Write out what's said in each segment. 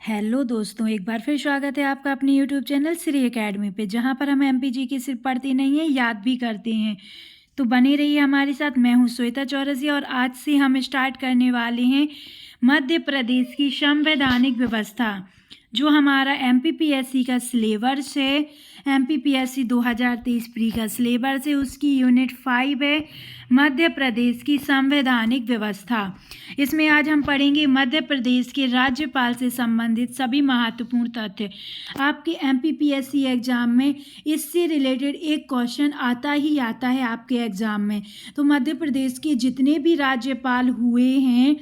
Hello दोस्तों, एक बार फिर स्वागत है आपका अपने यूट्यूब चैनल श्री एकेडमी पे, जहाँ पर हम एमपीजी की सिर्फ पढ़ते नहीं हैं, याद भी करते हैं। तो बने रहिए हमारे साथ। मैं हूँ श्वेता चौरसिया और आज से हम स्टार्ट करने वाले हैं मध्य प्रदेश की संवैधानिक व्यवस्था। जो हमारा एमपीपीएससी का सिलेबस है, एमपीपीएससी 2023 प्री का सिलेबस है, उसकी यूनिट 5 है मध्य प्रदेश की संवैधानिक व्यवस्था। इसमें आज हम पढ़ेंगे मध्य प्रदेश के राज्यपाल से संबंधित सभी महत्वपूर्ण तथ्य। आपके एमपीपीएससी एग्जाम में इससे रिलेटेड एक क्वेश्चन आता ही आता है आपके एग्जाम में। तो मध्य प्रदेश के जितने भी राज्यपाल हुए हैं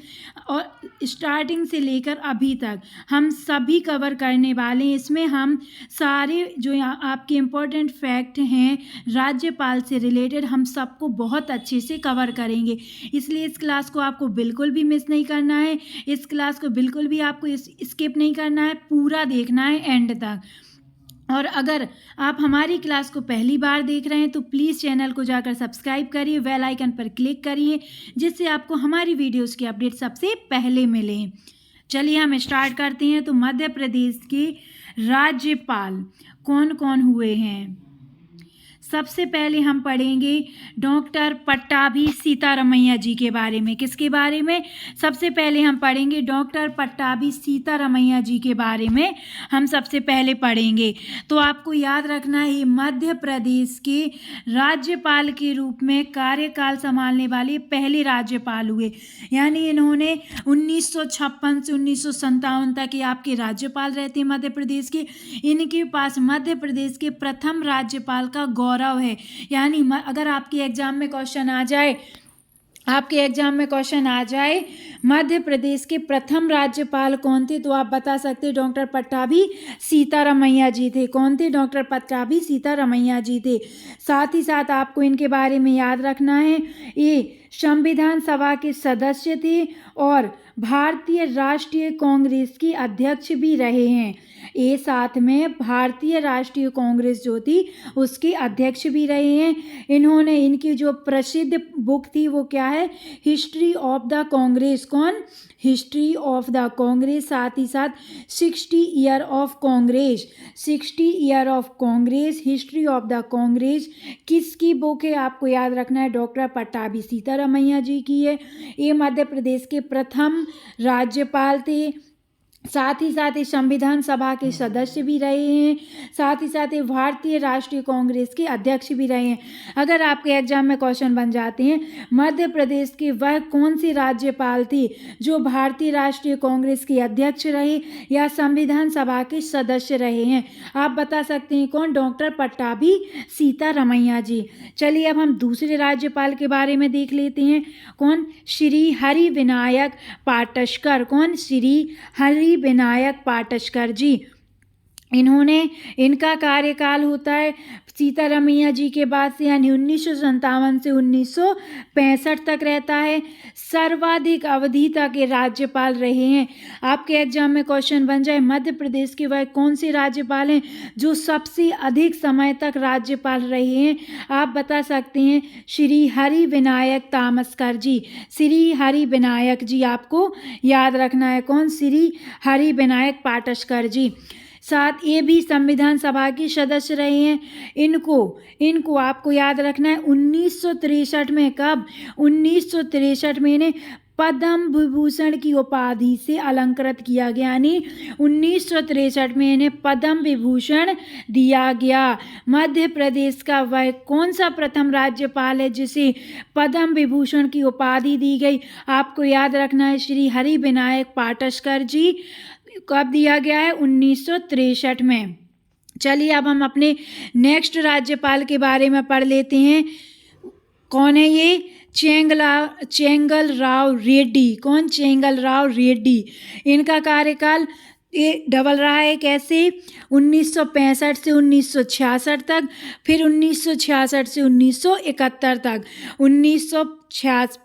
और स्टार्टिंग से लेकर अभी तक हम सभी कवर करने वाले हैं। इसमें हम सारे जो आपके इम्पोर्टेंट फैक्ट हैं राज्यपाल से रिलेटेड, हम सबको बहुत अच्छे से कवर करेंगे। इसलिए इस क्लास को आपको बिल्कुल भी मिस नहीं करना है। इस क्लास को बिल्कुल भी आपको स्किप नहीं करना है, पूरा देखना है एंड तक। और अगर आप हमारी क्लास को पहली बार देख रहे हैं तो प्लीज़ चैनल को जाकर सब्सक्राइब करिए, बेल आइकन पर क्लिक करिए, जिससे आपको हमारी वीडियोस की अपडेट सबसे पहले मिले। चलिए हम स्टार्ट करते हैं। तो मध्य प्रदेश के राज्यपाल कौन कौन हुए हैं। सबसे पहले हम पढ़ेंगे डॉक्टर पट्टाभी सीतारमैया जी के बारे में। किसके बारे में? सबसे पहले हम पढ़ेंगे डॉक्टर पट्टाभी सीतारमैया जी के बारे में हम सबसे पहले पढ़ेंगे। तो आपको याद रखना है, मध्य प्रदेश के राज्यपाल के रूप में कार्यकाल संभालने वाले पहले राज्यपाल हुए। यानी इन्होंने 1956 से 1957 तक ये आपके राज्यपाल रहते हैं मध्य प्रदेश के। इनके पास मध्य प्रदेश के प्रथम राज्यपाल का गौरव है। यानी अगर आपके एग्जाम में क्वेश्चन आ जाए मध्य प्रदेश के प्रथम राज्यपाल कौन थे, तो आप बता सकते डॉक्टर पट्टाभी सीतारमैया जी थे। कौन थे? डॉक्टर पट्टाभी सीतारमैया जी थे। साथ ही साथ आपको इनके बारे में याद रखना है, ये संविधान सभा के सदस्य थे और भारतीय राष्ट्रीय कांग्रेस की अध्यक्ष भी रहे हैं। ये साथ में भारतीय राष्ट्रीय कांग्रेस जो थी उसके अध्यक्ष भी रहे हैं। इन्होंने इनकी जो प्रसिद्ध बुक थी वो क्या है? History of the Congress. कौन? History of the Congress. साथ ही साथ 60 year of Congress, 60 year of Congress, history of the Congress किसकी बुक है? आपको याद रखना है, डॉक्टर पट्टाभी सीतारमैया जी की है। ये मध्य प्रदेश के प्रथम राज्यपाल थे। साथ ही साथ ये संविधान सभा के सदस्य भी रहे हैं। साथ ही साथ ये भारतीय राष्ट्रीय कांग्रेस के अध्यक्ष भी रहे हैं। अगर आपके एग्जाम में क्वेश्चन बन जाते हैं मध्य प्रदेश के वह कौन सी राज्यपाल थी जो भारतीय राष्ट्रीय कांग्रेस के अध्यक्ष रहे या संविधान सभा के सदस्य रहे हैं, आप बता सकते हैं कौन? डॉक्टर पट्टाभी सीतारमैया जी। चलिए अब हम दूसरे राज्यपाल के बारे में देख लेते हैं। कौन? श्री हरि विनायक पाटस्कर। कौन? श्री हरि विनायक पाटस्कर जी। इनका कार्यकाल होता है सीतारमैया जी के बाद से, यानी 1957 से 1965 तक रहता है। सर्वाधिक अवधि तक ये राज्यपाल रहे हैं। आपके एग्जाम में क्वेश्चन बन जाए मध्य प्रदेश के वह कौन से राज्यपाल हैं जो सबसे अधिक समय तक राज्यपाल रहे हैं, आप बता सकते हैं श्री हरि विनायक तामस्कर जी। श्री हरि विनायक जी आपको याद रखना है। कौन? श्री हरि विनायक पाटस्कर जी। साथ ये भी संविधान सभा के सदस्य रहे हैं। इनको आपको याद रखना है 1963 में। कब? 1963 में इन्हें पद्म विभूषण की उपाधि से अलंकृत किया गया। यानी 1963 में इन्हें पद्म विभूषण दिया गया। मध्य प्रदेश का वह कौन सा प्रथम राज्यपाल है जिसे पद्म विभूषण की उपाधि दी गई? आपको याद रखना है श्री हरि विनायक पाटस्कर जी। कब दिया गया है? 1963 में। चलिए अब हम अपने नेक्स्ट राज्यपाल के बारे में पढ़ लेते हैं। कौन है ये? चेंगलराव रेड्डी। कौन? चेंगलराव रेड्डी। इनका कार्यकाल ये डबल रहा है। कैसे? 1965 से 1966 तक, फिर 1966 से 1971 तक, 1965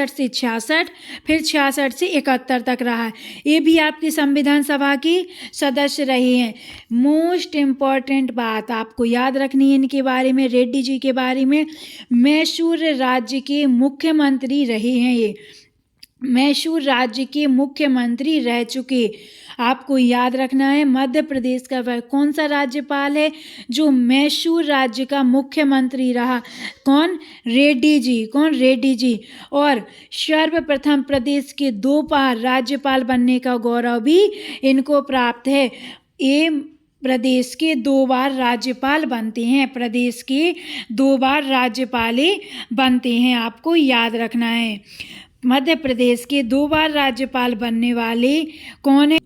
से 66, फिर 66 से 71 तक रहा है। ये भी आपके संविधान सभा के सदस्य रहे हैं। मोस्ट इम्पॉर्टेंट बात आपको याद रखनी है इनके बारे में, रेड्डी जी के बारे में, मैसूर राज्य के मुख्यमंत्री रहे हैं ये। मैसूर राज्य के मुख्यमंत्री रह चुके। आपको याद रखना है मध्य प्रदेश का वह कौन सा राज्यपाल है जो मैसूर राज्य का मुख्यमंत्री रहा? कौन? रेड्डी जी। कौन? रेड्डी जी। और सर्वप्रथम प्रदेश के 2 बार राज्यपाल बनने का गौरव भी इनको प्राप्त है। ये प्रदेश के 2 बार राज्यपाल बनते हैं। प्रदेश के 2 बार राज्यपाल बनते हैं, आपको याद रखना है। मध्य प्रदेश के 2 बार राज्यपाल बनने वाले कौन है?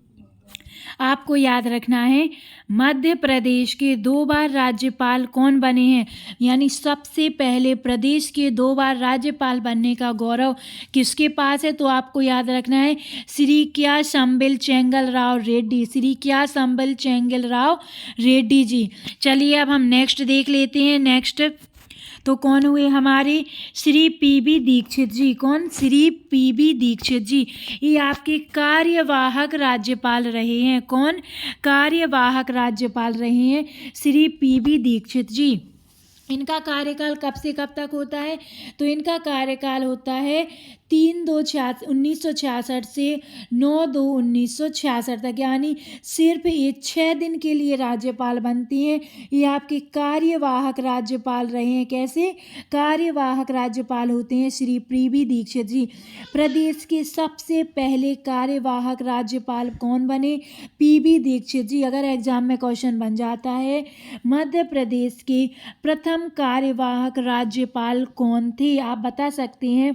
आपको याद रखना है मध्य प्रदेश के 2 बार राज्यपाल कौन बने हैं, यानी सबसे पहले प्रदेश के 2 बार राज्यपाल बनने का गौरव किसके पास है? तो आपको याद रखना है श्री क्या संबिल चेंगलराव रेड्डी। श्री क्या संबिल चेंगलराव रेड्डी जी। चलिए अब हम नेक्स्ट देख लेते हैं। नेक्स्ट तो कौन हुए हमारे? श्री पीबी दीक्षित जी। कौन? श्री पीबी दीक्षित जी। ये आपके कार्यवाहक राज्यपाल रहे हैं। कौन? कार्यवाहक राज्यपाल रहे हैं श्री पीबी दीक्षित जी। इनका कार्यकाल कब से कब तक होता है? तो इनका कार्यकाल होता है 3/2/1966 से 9/2/1966 तक, यानी सिर्फ ये 6 दिन के लिए राज्यपाल बनती हैं। ये आपके कार्यवाहक राज्यपाल रहे हैं। कैसे? कार्यवाहक राज्यपाल होते हैं श्री पीबी दीक्षित जी। प्रदेश के सबसे पहले कार्यवाहक राज्यपाल कौन बने? पीबी दीक्षित जी। अगर एग्जाम में क्वेश्चन बन जाता है मध्य प्रदेश के प्रथम कार्यवाहक राज्यपाल कौन थे, आप बता सकते हैं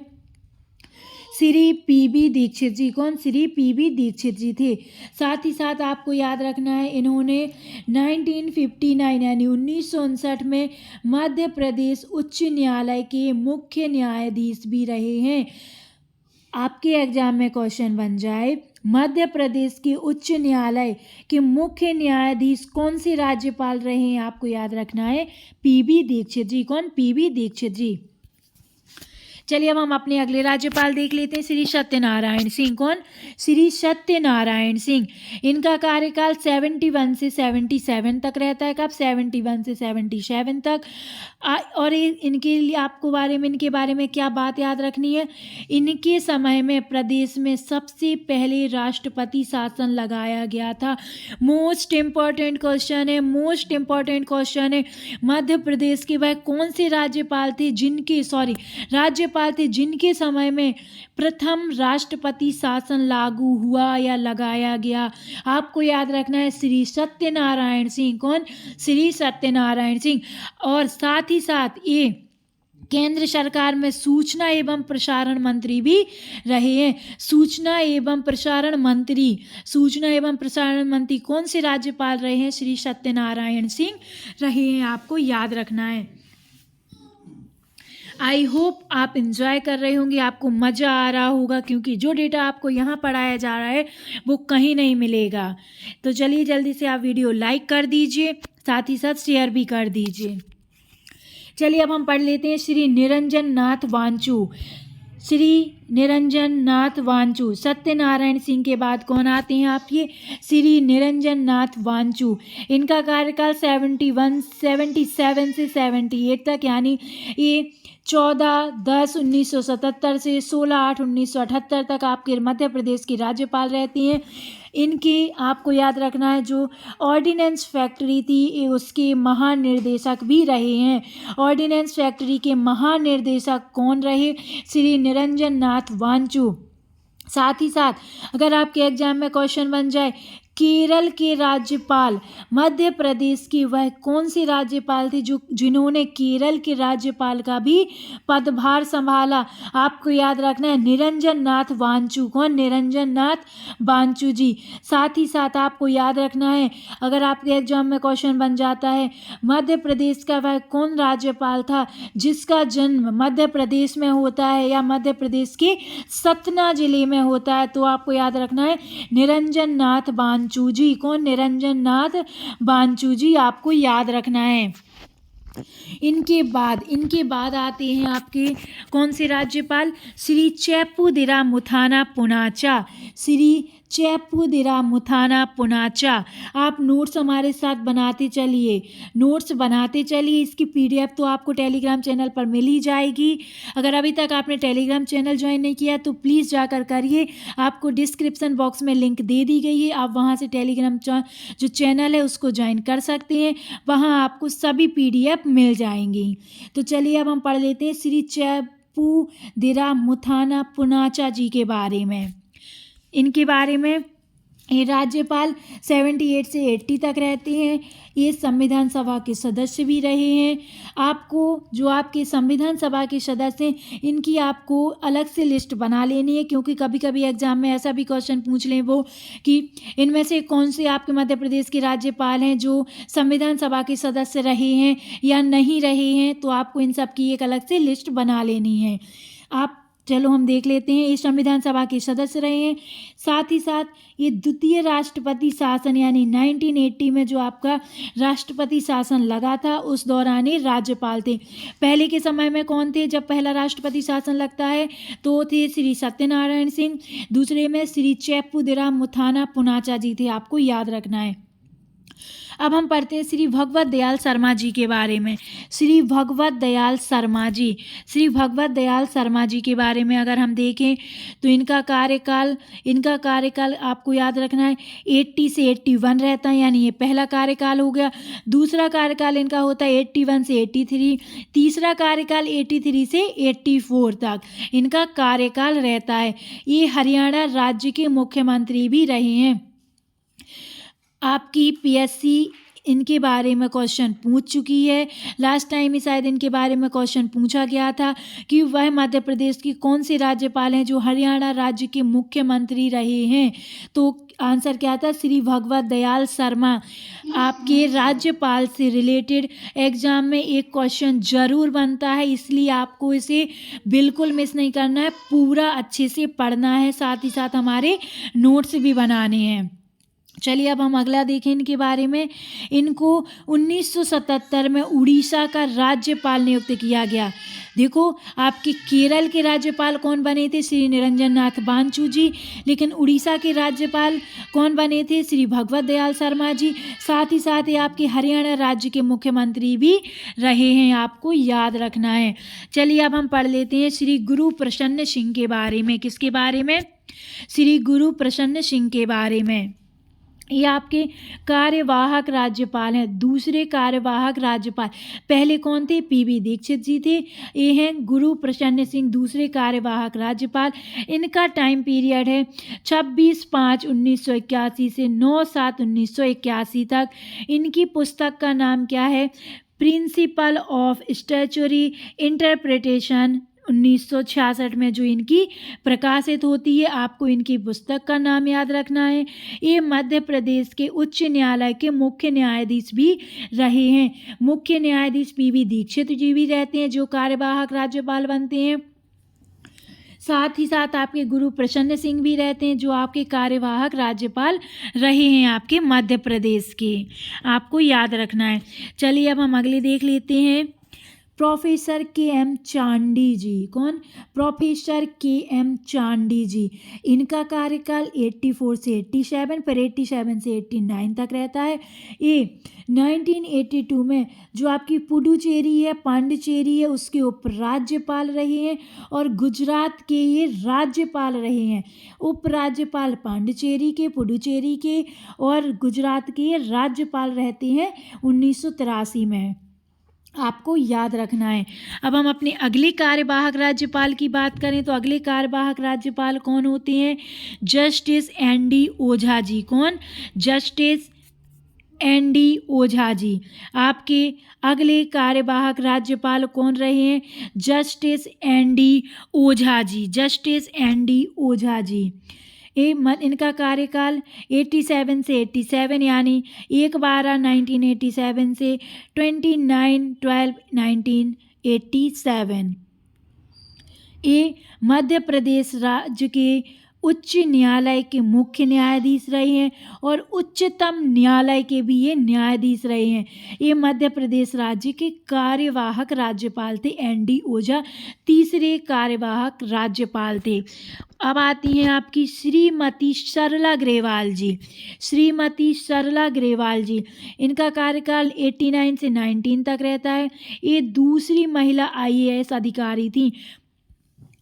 श्री पीबी दीक्षित जी। कौन? श्री पीबी दीक्षित जी थे। साथ ही साथ आपको याद रखना है इन्होंने 1959 यानी 1959 में मध्य प्रदेश उच्च न्यायालय के मुख्य न्यायाधीश भी रहे हैं। आपके एग्जाम में क्वेश्चन बन जाए मध्य प्रदेश के उच्च न्यायालय के मुख्य न्यायाधीश कौन से राज्यपाल रहे हैं, आपको याद रखना है पीबी दीक्षित जी। कौन? पीबी दीक्षित जी। चलिए अब हम अपने अगले राज्यपाल देख लेते हैं श्री सत्यनारायण सिंह। कौन? श्री सत्यनारायण सिंह। इनका कार्यकाल 71 से 77 तक रहता है। कब? 71 से 77 तक। और इनके लिए आपको इनके बारे में क्या बात याद रखनी है? इनके समय में प्रदेश में सबसे पहले राष्ट्रपति शासन लगाया गया था। मोस्ट इम्पॉर्टेंट क्वेश्चन है, मोस्ट इम्पॉर्टेंट क्वेश्चन है। मध्य प्रदेश के वह कौन से राज्यपाल थे जिनके समय में प्रथम राष्ट्रपति शासन लागू हुआ या लगाया गया? आपको याद रखना है श्री सत्यनारायण सिंह। कौन? श्री सत्यनारायण सिंह। और साथ ही साथ ये केंद्र सरकार में सूचना एवं प्रसारण मंत्री भी रहे हैं। सूचना एवं प्रसारण मंत्री कौन से राज्यपाल रहे हैं? श्री सत्यनारायण सिंह रहे हैं, आपको याद रखना है। आई होप आप इंजॉय कर रहे होंगे, आपको मज़ा आ रहा होगा, क्योंकि जो डेटा आपको यहाँ पढ़ाया जा रहा है वो कहीं नहीं मिलेगा। तो चलिए जल्दी से आप वीडियो लाइक कर दीजिए, साथ ही साथ शेयर भी कर दीजिए। चलिए अब हम पढ़ लेते हैं श्री निरंजन नाथ वांचू। श्री निरंजन नाथ वांचू। सत्यनारायण सिंह के बाद कौन आते हैं आपके? श्री निरंजन नाथ वांचू। इनका कार्यकाल 77 से 78 तक, यानी ये 14/10/1977 से 16/8/1978 तक आपके मध्य प्रदेश के राज्यपाल रहते हैं। इनकी आपको याद रखना है जो ऑर्डिनेंस फैक्ट्री थी उसके महानिर्देशक भी रहे हैं। ऑर्डिनेंस फैक्ट्री के महानिर्देशक कौन रहे? श्री निरंजन नाथ वांचू। साथ ही साथ अगर आपके एग्जाम में क्वेश्चन बन जाए केरल के राज्यपाल मध्य प्रदेश के वह कौन से राज्यपाल थे जिन्होंने केरल के राज्यपाल का भी पदभार संभाला? आपको याद रखना है निरंजन नाथ वांचू। कौन? निरंजन नाथ वांचू जी। साथ ही साथ आपको याद रखना है अगर आपके एग्जाम में क्वेश्चन बन जाता है मध्य प्रदेश का वह कौन राज्यपाल था जिसका जन्म मध्य प्रदेश में होता है या मध्य प्रदेश के सतना जिले में होता है, तो आपको याद रखना है निरंजन नाथ वांचू जी। कौन? निरंजन नाथ वांचू जी, आपको याद रखना है। इनके बाद आते हैं आपके कौन से राज्यपाल, श्री चैप्पुदिरा मुथाना पुनाचा, श्री चैप्पुदिरा मुथाना पुनाचा। आप नोट्स हमारे साथ बनाते चलिए। इसकी PDF तो आपको टेलीग्राम चैनल पर मिल ही जाएगी। अगर अभी तक आपने टेलीग्राम चैनल ज्वाइन नहीं किया तो प्लीज़ जाकर करिए, आपको डिस्क्रिप्शन बॉक्स में लिंक दे दी गई है, आप वहाँ से टेलीग्राम जो चैनल है उसको ज्वाइन कर सकते हैं, वहाँ आपको सभी PDF मिल जाएंगी। तो चलिए अब हम पढ़ लेते हैं श्री चैप्पुदिरा मुथाना पुनाचा जी के बारे में। इनके बारे में, ये राज्यपाल 78 से 80 तक रहते हैं। ये संविधान सभा के सदस्य भी रहे हैं। आपको जो आपके संविधान सभा के सदस्य हैं इनकी आपको अलग से लिस्ट बना लेनी है, क्योंकि कभी कभी एग्जाम में ऐसा भी क्वेश्चन पूछ लें वो कि इनमें से कौन से आपके मध्य प्रदेश के राज्यपाल हैं जो संविधान सभा के सदस्य रहे हैं या नहीं रहे हैं, तो आपको इन सब की एक अलग से लिस्ट बना लेनी है। आप चलो हम देख लेते हैं। ये संविधान सभा के सदस्य रहे हैं। साथ ही साथ ये द्वितीय राष्ट्रपति शासन यानी 1980 में जो आपका राष्ट्रपति शासन लगा था उस दौरान ये राज्यपाल थे। पहले के समय में कौन थे जब पहला राष्ट्रपति शासन लगता है, तो थे श्री सत्यनारायण सिंह, दूसरे में श्री चैप्पुदिरा मुथाना पुनाचा जी थे, आपको याद रखना है। अब हम पढ़ते हैं श्री भगवत दयाल शर्मा जी के बारे में। श्री भगवत दयाल शर्मा जी के बारे में अगर हम देखें तो इनका कार्यकाल आपको याद रखना है 80 से 81 रहता है, यानी ये पहला कार्यकाल हो गया। दूसरा कार्यकाल इनका होता है 81 से 83, तीसरा कार्यकाल 83 से 84 तक इनका कार्यकाल रहता है। ये हरियाणा राज्य के मुख्यमंत्री भी रहे हैं। आपकी PSC इनके बारे में क्वेश्चन पूछ चुकी है। लास्ट टाइम ही शायद इनके बारे में क्वेश्चन पूछा गया था कि वह मध्य प्रदेश की कौन से राज्यपाल हैं जो हरियाणा राज्य के मुख्यमंत्री रहे हैं, तो आंसर क्या था, श्री भगवत दयाल शर्मा। आपके राज्यपाल से रिलेटेड एग्जाम में एक क्वेश्चन जरूर बनता है, इसलिए आपको इसे बिल्कुल मिस नहीं करना है, पूरा अच्छे से पढ़ना है, साथ ही साथ हमारे नोट्स भी बनाने हैं। चलिए अब हम अगला देखें इनके बारे में। इनको 1977 में उड़ीसा का राज्यपाल नियुक्त किया गया। देखो आपके केरल के राज्यपाल कौन बने थे, श्री निरंजन नाथ बांचू जी, लेकिन उड़ीसा के राज्यपाल कौन बने थे, श्री भगवत दयाल शर्मा जी। साथ ही साथ ये आपके हरियाणा राज्य के मुख्यमंत्री भी रहे हैं, आपको याद रखना है। चलिए अब हम पढ़ लेते हैं श्री गुरु प्रसन्न सिंह के बारे में। किसके बारे में, श्री गुरु प्रसन्न सिंह के बारे में। ये आपके कार्यवाहक राज्यपाल हैं, दूसरे कार्यवाहक राज्यपाल। पहले कौन थे, PB दीक्षित जी थे। ये हैं गुरु प्रसन्न सिंह, दूसरे कार्यवाहक राज्यपाल। इनका टाइम पीरियड है 26/5/1981 से 9/7/1981 तक। इनकी पुस्तक का नाम क्या है, प्रिंसिपल ऑफ स्टैच्यूटरी इंटरप्रिटेशन, 1966 में जो इनकी प्रकाशित होती है। आपको इनकी पुस्तक का नाम याद रखना है। ये मध्य प्रदेश के उच्च न्यायालय के मुख्य न्यायाधीश भी रहे हैं। मुख्य न्यायाधीश PB दीक्षित जी भी रहते हैं जो कार्यवाहक राज्यपाल बनते हैं। साथ ही साथ आपके गुरु प्रसन्न सिंह भी रहते हैं जो आपके कार्यवाहक राज्यपाल रहे हैं आपके मध्य प्रदेश के, आपको याद रखना है। चलिए अब हम अगले देख लेते हैं। प्रोफेसर KM चांडी जी। कौन, प्रोफेसर KM चांडी जी। इनका कार्यकाल 84 से 87, फिर 87 से 89 तक रहता है। ये 1982 में जो आपकी पुडुचेरी है, पांडिचेरी है, उसके उपराज्यपाल रहे हैं और गुजरात के ये राज्यपाल रहे हैं। उपराज्यपाल पांडिचेरी के, पुडुचेरी के और गुजरात के ये राज्यपाल रहते हैं 1983 में, आपको याद रखना है। अब हम अपने अगले कार्यवाहक राज्यपाल की बात करें तो अगले कार्यवाहक राज्यपाल कौन होते हैं, जस्टिस ND ओझा जी। कौन, जस्टिस ND ओझा जी। आपके अगले कार्यवाहक राज्यपाल कौन रहे हैं, justice ND Ojha ji, justice ND Ojha ji. इनका कार्यकाल 87 से 87 यानी 1/12/1987 से 29/12/1987। ये मध्य प्रदेश राज्य के उच्च न्यायालय के मुख्य न्यायाधीश रहे हैं और उच्चतम न्यायालय के भी ये न्यायाधीश रहे हैं। ये मध्य प्रदेश राज्य के कार्यवाहक राज्यपाल थे। एनडी ओझा तीसरे कार्यवाहक राज्यपाल थे। अब आती हैं आपकी श्रीमती सरला ग्रेवाल जी। श्रीमती सरला ग्रेवाल जी, इनका कार्यकाल 89 से 19 तक रहता है। ये दूसरी महिला IAS अधिकारी थी।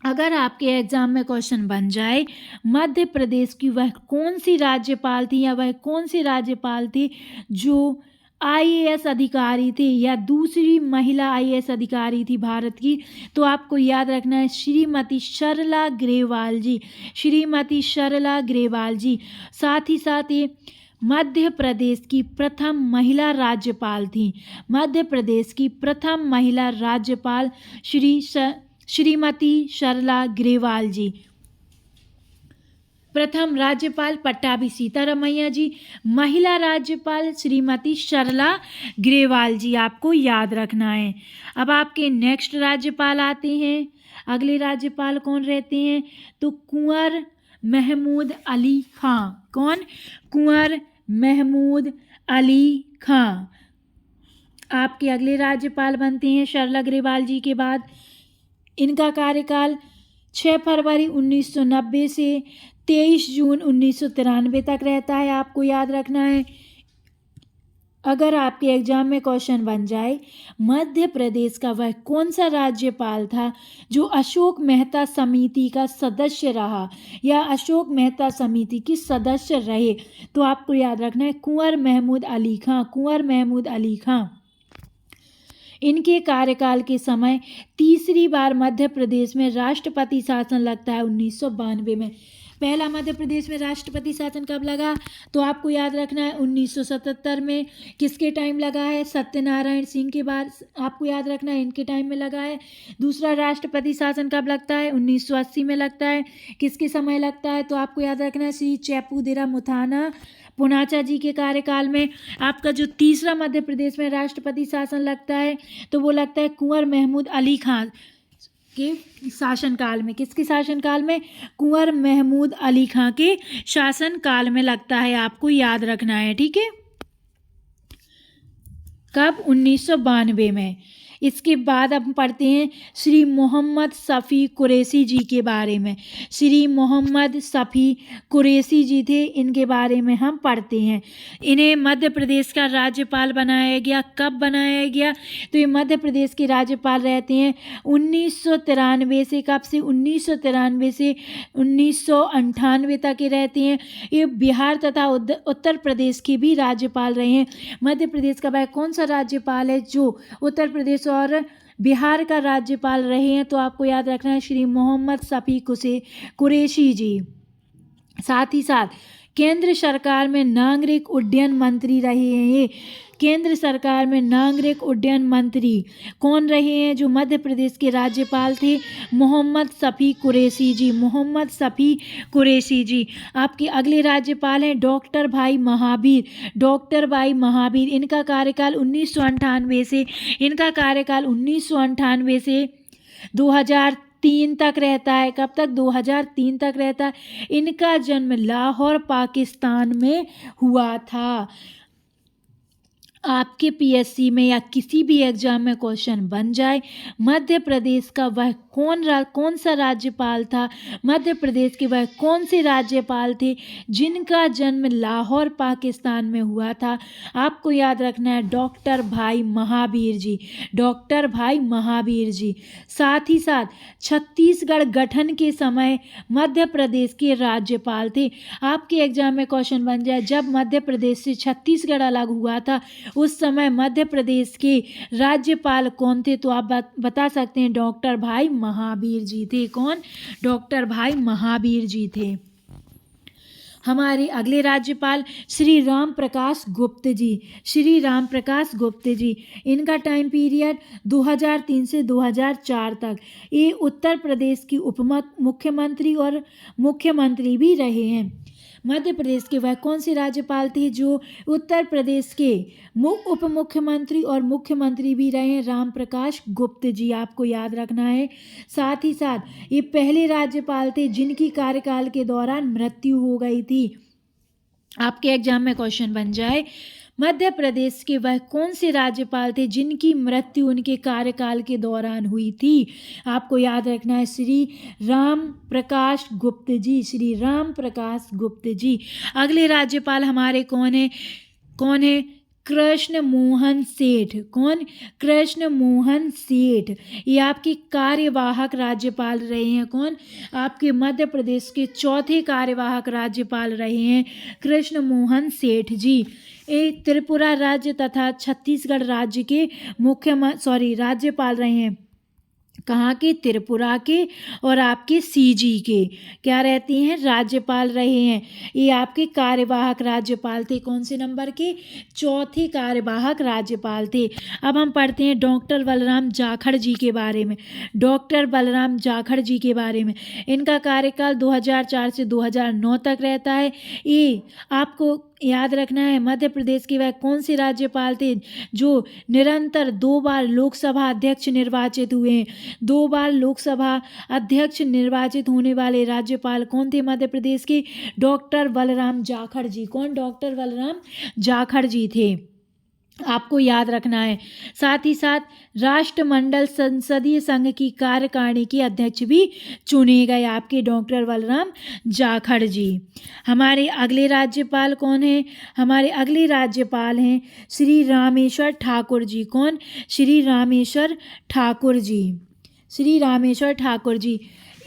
अगर आपके एग्जाम में क्वेश्चन बन जाए मध्य प्रदेश की वह कौन सी राज्यपाल थी या वह कौन सी राज्यपाल थी जो IAS अधिकारी थी या दूसरी महिला IAS अधिकारी थी भारत की, तो आपको याद रखना है श्रीमती सरला ग्रेवाल जी। श्रीमती सरला ग्रेवाल जी। साथ ही साथ ये मध्य प्रदेश की प्रथम महिला राज्यपाल थी। मध्य प्रदेश की प्रथम महिला राज्यपाल श्रीमती सरला ग्रेवाल जी। प्रथम राज्यपाल पट्टाभी सीतारमैया जी। महिला राज्यपाल श्रीमती सरला ग्रेवाल जी, आपको याद रखना है। अब आपके नेक्स्ट राज्यपाल आते हैं। अगले राज्यपाल कौन रहते हैं? तो कुंवर महमूद अली खां। कौन? कुंवर महमूद अली खां आपके अगले राज्यपाल बनते हैं सरला ग्रेवाल जी के बाद। इनका कार्यकाल 6 फरवरी 1990 से 23 जून 1993 तक रहता है। आपको याद रखना है। अगर आपके एग्जाम में क्वेश्चन बन जाए मध्य प्रदेश का वह कौन सा राज्यपाल था जो अशोक मेहता समिति का सदस्य रहा या अशोक मेहता समिति की सदस्य रहे, तो आपको याद रखना है कुंवर महमूद अली खां। कुंवर महमूद अली खां। इनके कार्यकाल के समय तीसरी बार मध्य प्रदेश में राष्ट्रपति शासन लगता है 1992 में। पहला मध्य प्रदेश में राष्ट्रपति शासन कब लगा? तो आपको याद रखना है 1977 में। किसके टाइम लगा है? सत्यनारायण सिंह के बाद आपको याद रखना है इनके टाइम में लगा है। दूसरा राष्ट्रपति शासन कब लगता है? 1980 में लगता है। किसके समय लगता है? तो आपको याद रखना है श्री चैपुदेरा मुथाना पुनाचा जी के कार्यकाल में। आपका जो तीसरा मध्य प्रदेश में राष्ट्रपति शासन लगता है तो वो लगता है कुंवर महमूद अली खां के शासनकाल में। किसके शासनकाल में? कुंवर महमूद अली खां के शासनकाल में लगता है। आपको याद रखना है, ठीक है। कब? 1992 में। इसके बाद हम पढ़ते हैं श्री मोहम्मद शफी कुरैशी जी के बारे में। श्री मोहम्मद शफी कुरैशी जी थे, इनके बारे में हम पढ़ते हैं। इन्हें मध्य प्रदेश का राज्यपाल बनाया गया। कब बनाया गया? तो ये मध्य प्रदेश के राज्यपाल रहते हैं 1993 से। कब से? 1993 से 1998 तक के रहते हैं। ये बिहार तथा उत्तर प्रदेश के भी राज्यपाल रहे हैं। मध्य प्रदेश का वह कौन सा राज्यपाल है जो उत्तर प्रदेश और बिहार का राज्यपाल रहे हैं? तो आपको याद रखना है श्री मोहम्मद शफी कुरैशी जी। साथ ही साथ केंद्र सरकार में नागरिक उड्डयन मंत्री रहे हैं। ये केंद्र सरकार में नागरिक उड्डयन मंत्री कौन रहे हैं जो मध्य प्रदेश के राज्यपाल थे? मोहम्मद शफी कुरैशी जी। मोहम्मद शफी कुरैशी जी। आपके अगले राज्यपाल हैं डॉक्टर भाई महावीर। डॉक्टर भाई महावीर, इनका कार्यकाल 1998 से 2003 तक रहता है। कब तक? 2003 तक रहता है। इनका जन्म लाहौर पाकिस्तान में हुआ था। आपके PSC में या किसी भी एग्जाम में क्वेश्चन बन जाए मध्य प्रदेश का वह कौन सा राज्यपाल था, मध्य प्रदेश के वह कौन से राज्यपाल थे जिनका जन्म लाहौर पाकिस्तान में हुआ था, आपको याद रखना है डॉक्टर भाई महावीर जी। डॉक्टर भाई महावीर जी। साथ ही साथ छत्तीसगढ़ गठन के समय मध्य प्रदेश के राज्यपाल थे। आपके एग्जाम में क्वेश्चन बन जाए जब मध्य प्रदेश से छत्तीसगढ़ अलग हुआ था उस समय मध्य प्रदेश के राज्यपाल कौन थे, तो आप बता सकते हैं डॉक्टर भाई महावीर जी थे। कौन? डॉक्टर भाई महावीर जी थे। हमारे अगले राज्यपाल श्री राम प्रकाश गुप्त जी। श्री राम प्रकाश गुप्त जी, इनका टाइम पीरियड 2003 से 2004 तक। ये उत्तर प्रदेश की उप मुख्यमंत्री और मुख्यमंत्री भी रहे हैं। मध्य प्रदेश के वह कौन से राज्यपाल थे जो उत्तर प्रदेश के उप मुख्यमंत्री और मुख्यमंत्री भी रहे हैं? राम प्रकाश गुप्त जी, आपको याद रखना है। साथ ही साथ ये पहले राज्यपाल थे जिनकी कार्यकाल के दौरान मृत्यु हो गई थी। आपके एग्जाम में क्वेश्चन बन जाए, मध्य प्रदेश के वह कौन से राज्यपाल थे जिनकी मृत्यु उनके कार्यकाल के दौरान हुई थी? आपको याद रखना है श्री राम प्रकाश गुप्त जी, श्री राम प्रकाश गुप्त जी। अगले राज्यपाल हमारे कौन है? कृष्ण मोहन सेठ। कौन? कृष्ण मोहन सेठ। ये आपके कार्यवाहक राज्यपाल रहे हैं। कौन? आपके मध्य प्रदेश के चौथे कार्यवाहक राज्यपाल रहे हैं कृष्ण मोहन सेठ जी। ये त्रिपुरा राज्य तथा छत्तीसगढ़ राज्य के राज्यपाल रहे हैं। कहाँ के? त्रिपुरा के और आपके सीजी के क्या रहते हैं? राज्यपाल रहे हैं। ये आपके कार्यवाहक राज्यपाल थे। कौन से नंबर के? चौथे कार्यवाहक राज्यपाल थे। अब हम पढ़ते हैं डॉक्टर बलराम जाखड़ जी के बारे में। डॉक्टर बलराम जाखड़ जी के बारे में, इनका कार्यकाल 2004 से 2009 तक रहता है। ये आपको याद रखना है, मध्य प्रदेश के वह कौन से राज्यपाल थे जो निरंतर 2 बार लोकसभा अध्यक्ष निर्वाचित हुए हैं? 2 बार लोकसभा अध्यक्ष निर्वाचित होने वाले राज्यपाल कौन थे मध्य प्रदेश के? डॉक्टर बलराम जाखड़ जी। कौन? डॉक्टर बलराम जाखड़ जी थे, आपको याद रखना है। साथ ही साथ राष्ट्रमंडल संसदीय संघ की कार्यकारिणी के अध्यक्ष भी चुने गए आपके डॉक्टर बलराम जाखड़ जी। हमारे अगले राज्यपाल कौन है? हमारे अगले राज्यपाल हैं श्री रामेश्वर ठाकुर जी। कौन? श्री रामेश्वर ठाकुर जी। श्री रामेश्वर ठाकुर जी,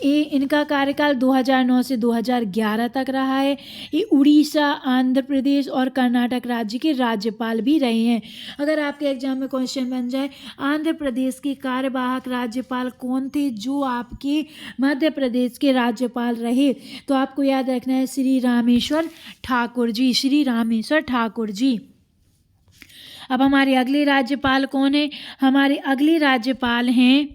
इनका कार्यकाल 2009 से 2011 तक रहा है। ये उड़ीसा, आंध्र प्रदेश और कर्नाटक राज्य के राज्यपाल भी रहे हैं। अगर आपके एग्जाम में क्वेश्चन बन जाए आंध्र प्रदेश के कार्यवाहक राज्यपाल कौन थे जो आपके मध्य प्रदेश के राज्यपाल रहे, तो आपको याद रखना है श्री रामेश्वर ठाकुर जी। श्री रामेश्वर ठाकुर जी। अब हमारे अगले राज्यपाल कौन है? हमारे अगले राज्यपाल हैं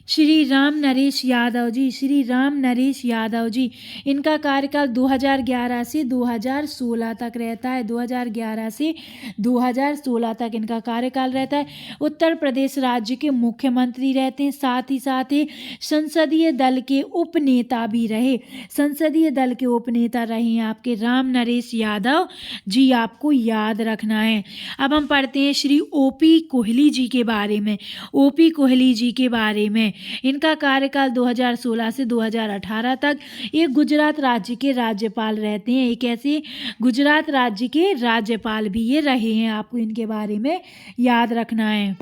श्री राम नरेश यादव जी। श्री राम नरेश यादव जी, इनका कार्यकाल 2011 से 2016 तक रहता है। 2011 से 2016 तक इनका कार्यकाल रहता है। उत्तर प्रदेश राज्य के मुख्यमंत्री रहते हैं। साथ ही संसदीय दल के उपनेता भी रहे। संसदीय दल के उपनेता रहे हैं आपके राम नरेश यादव जी, आपको याद रखना है। अब हम पढ़ते हैं श्री ओपी कोहली जी के बारे में। ओपी कोहली जी के बारे में, इनका कार्यकाल 2016 से 2018 तक। ये गुजरात राज्य के राज्यपाल रहते हैं। एक ऐसे गुजरात राज्य के राज्यपाल भी ये रहे हैं, आपको इनके बारे में याद रखना है।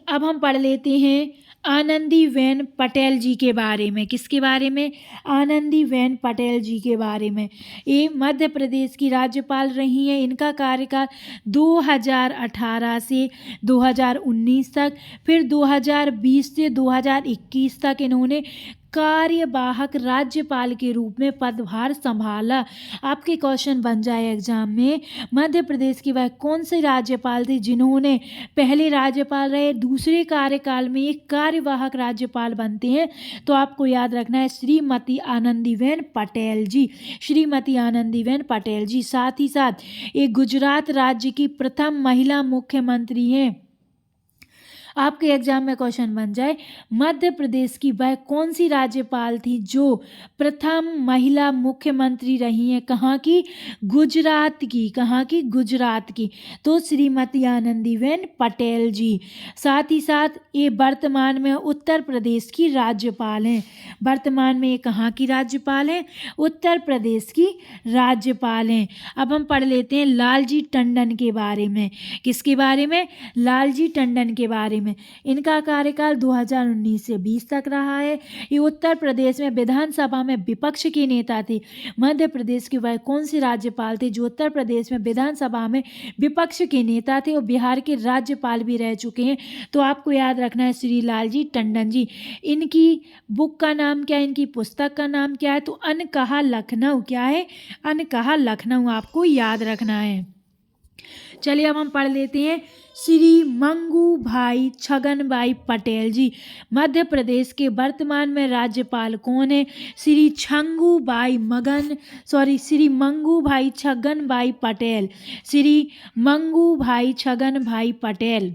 अब हम पढ़ लेते हैं आनंदीबेन पटेल जी के बारे में। किसके बारे में? आनंदीबेन पटेल जी के बारे में। ये मध्य प्रदेश की राज्यपाल रही हैं। इनका कार्यकाल 2018 से 2019 तक, फिर 2020 से 2021 तक इन्होंने कार्यवाहक राज्यपाल के रूप में पदभार संभाला। आपके क्वेश्चन बन जाए एग्जाम में, मध्य प्रदेश के वह कौन से राज्यपाल थे जिन्होंने पहले राज्यपाल रहे, दूसरे कार्यकाल में एक कार्यवाहक राज्यपाल बनते हैं, तो आपको याद रखना है श्रीमती आनंदीबेन पटेल जी। श्रीमती आनंदीबेन पटेल जी। साथ ही साथ एक गुजरात राज्य की प्रथम महिला मुख्यमंत्री हैं। आपके एग्जाम में क्वेश्चन बन जाए मध्य प्रदेश की वह कौन सी राज्यपाल थी जो प्रथम महिला मुख्यमंत्री रही हैं? कहाँ की? गुजरात की। कहाँ की? गुजरात की। तो श्रीमती आनंदीबेन पटेल जी। साथ ही साथ ये वर्तमान में उत्तर प्रदेश की राज्यपाल हैं। वर्तमान में ये कहाँ की राज्यपाल हैं? उत्तर प्रदेश की राज्यपाल हैं। अब हम पढ़ लेते हैं लालजी टंडन के बारे में। किसके बारे में? लालजी टंडन के बारे में। इनका कार्यकाल 2019 से 20 तक रहा है। ये उत्तर प्रदेश में विधानसभा में विपक्ष के नेता थे। मध्य प्रदेश के वह कौन से राज्यपाल थे जो उत्तर प्रदेश में विधानसभा में विपक्ष के नेता थे और बिहार के राज्यपाल भी रह चुके हैं? तो आपको याद रखना है श्री लालजी टंडन जी। इनकी बुक का नाम क्या है? इनकी पुस्तक का नाम क्या है? तो अनकहा लखनऊ। क्या है? अनकहा लखनऊ, आपको याद रखना है। चलिए अब हम पढ़ लेते हैं। श्री मंगू भाई छगन भाई पटेल जी मध्य प्रदेश के वर्तमान में राज्यपाल कौन है? श्री मंगू भाई छगन भाई पटेल। श्री मंगू भाई छगन भाई पटेल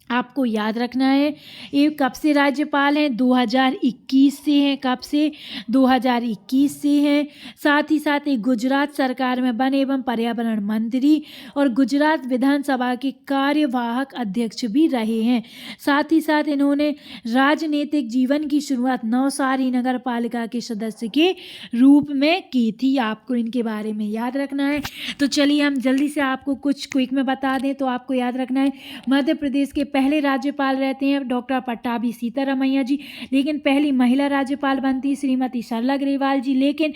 आपको याद रखना है। ये कब से राज्यपाल हैं? 2021 से हैं। कब से? 2021 से हैं। साथ ही साथ ये गुजरात सरकार में वन एवं पर्यावरण मंत्री और गुजरात विधानसभा के कार्यवाहक अध्यक्ष भी रहे हैं। साथ ही साथ इन्होंने राजनीतिक जीवन की शुरुआत नवसारी नगर पालिका के सदस्य के रूप में की थी। आपको इनके बारे में याद रखना है। तो चलिए हम जल्दी से आपको कुछ क्विक में बता दें। तो आपको याद रखना है मध्य प्रदेश के पहले राज्यपाल रहते हैं डॉक्टर पट्टाभी सीतारमैया जी, लेकिन पहली महिला राज्यपाल बनती श्रीमती सरला ग्रेवाल जी। लेकिन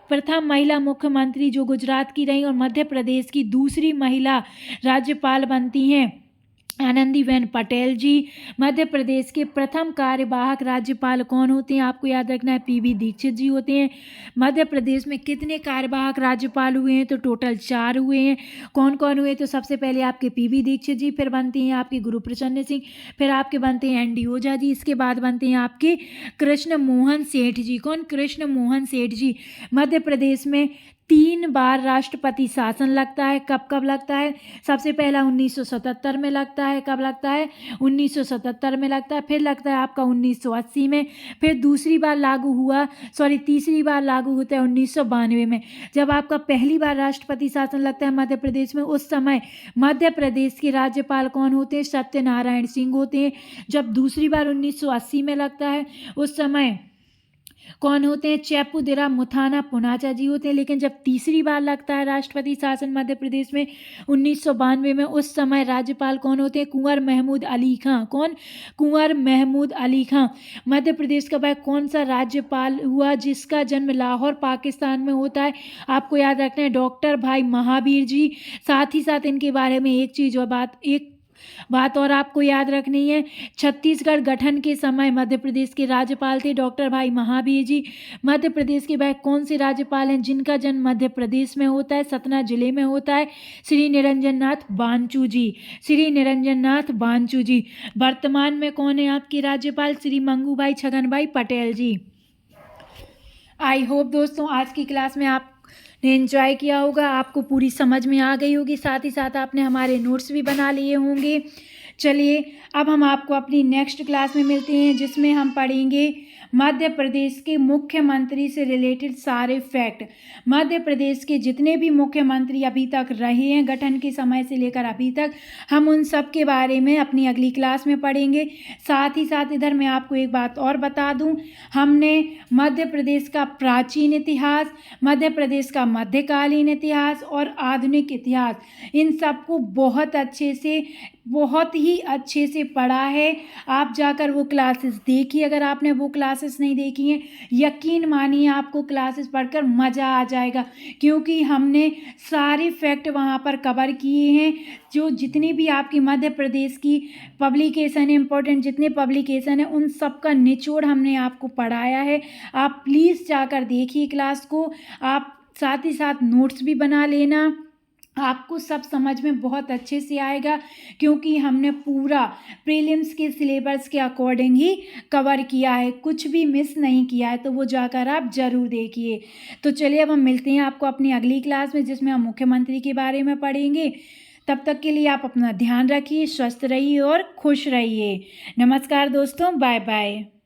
प्रथम महिला मुख्यमंत्री जो गुजरात की रही और मध्य प्रदेश की दूसरी महिला राज्यपाल बनती हैं आनंदीबेन पटेल जी। मध्य प्रदेश के प्रथम कार्यवाहक राज्यपाल कौन होते हैं? आपको याद रखना है पीबी दीक्षित जी होते हैं। मध्य प्रदेश में कितने कार्यवाहक राज्यपाल हुए हैं? तो टोटल 4 हुए हैं। कौन कौन हुए? तो सबसे पहले आपके पीबी दीक्षित जी, फिर बनते हैं आपके गुरुप्रसन्न सिंह, फिर आपके बनते हैं एनडी ओझा जी, इसके बाद बनते हैं आपके कृष्ण मोहन सेठ जी। कौन? कृष्ण मोहन सेठ जी। मध्य प्रदेश में 3 बार राष्ट्रपति शासन लगता है। कब कब लगता है? सबसे पहला 1977 में लगता है। कब लगता है? 1977 में लगता है। फिर लगता है आपका 1980 में। फिर तीसरी बार लागू होता है 1992 में। जब आपका पहली बार राष्ट्रपति शासन लगता है मध्य प्रदेश में, उस समय मध्य प्रदेश के राज्यपाल कौन होते हैं? सत्यनारायण सिंह होते हैं। जब दूसरी बार 1980 में लगता है, उस समय कौन होते हैं? चैपुदिरा मुथाना पुनाचा जी होते हैं। लेकिन जब तीसरी बार लगता है राष्ट्रपति शासन मध्य प्रदेश में 1992 में, उस समय राज्यपाल कौन होते हैं? कुंवर महमूद अली खां। कौन? कुंवर महमूद अली खां। मध्य प्रदेश का वह कौन सा राज्यपाल हुआ जिसका जन्म लाहौर पाकिस्तान में होता है? आपको याद रखना है डॉक्टर भाई महावीर जी। साथ ही साथ इनके बारे में एक बात और आपको याद रखनी है। छत्तीसगढ़ गठन के समय मध्य प्रदेश के राज्यपाल थे डॉक्टर भाई महावीर जी। मध्य प्रदेश के वह कौन से राज्यपाल हैं जिनका जन्म मध्य प्रदेश में होता है, सतना जिले में होता है? श्री निरंजन नाथ बांचू जी। श्री निरंजन नाथ बांचू जी। वर्तमान में कौन है आपके राज्यपाल? श्री मंगू भाई छगन भाई पटेल जी। आई होप दोस्तों आज की क्लास में आप ने एंजॉय किया होगा, आपको पूरी समझ में आ गई होगी। साथ ही साथ आपने हमारे नोट्स भी बना लिए होंगे। चलिए अब हम आपको अपनी नेक्स्ट क्लास में मिलते हैं जिसमें हम पढ़ेंगे मध्य प्रदेश के मुख्यमंत्री से रिलेटेड सारे फैक्ट। मध्य प्रदेश के जितने भी मुख्यमंत्री अभी तक रहे हैं गठन के समय से लेकर अभी तक, हम उन सब के बारे में अपनी अगली क्लास में पढ़ेंगे। साथ ही साथ इधर मैं आपको एक बात और बता दूं, हमने मध्य प्रदेश का प्राचीन इतिहास, मध्य प्रदेश का मध्यकालीन इतिहास और आधुनिक इतिहास, इन सबको बहुत ही अच्छे से पढ़ा है। आप जाकर वो क्लासेस देखिए। अगर आपने वो क्लासेस नहीं देखी हैं, यकीन मानिए आपको क्लासेस पढ़कर मज़ा आ जाएगा, क्योंकि हमने सारे फैक्ट वहाँ पर कवर किए हैं। जो जितनी भी आपकी मध्य प्रदेश की पब्लिकेशन है, इम्पोर्टेंट जितने पब्लिकेशन है, उन सब का निचोड़ हमने आपको पढ़ाया है। आप प्लीज़ जाकर देखिए क्लास को। आप साथ ही साथ नोट्स भी बना लेना, आपको सब समझ में बहुत अच्छे से आएगा, क्योंकि हमने पूरा प्रीलिम्स के सिलेबस के अकॉर्डिंग ही कवर किया है, कुछ भी मिस नहीं किया है। तो वो जाकर आप ज़रूर देखिए। तो चलिए अब हम मिलते हैं आपको अपनी अगली क्लास में जिसमें हम मुख्यमंत्री के बारे में पढ़ेंगे। तब तक के लिए आप अपना ध्यान रखिए, स्वस्थ रहिए और खुश रहिए। नमस्कार दोस्तों, बाय बाय।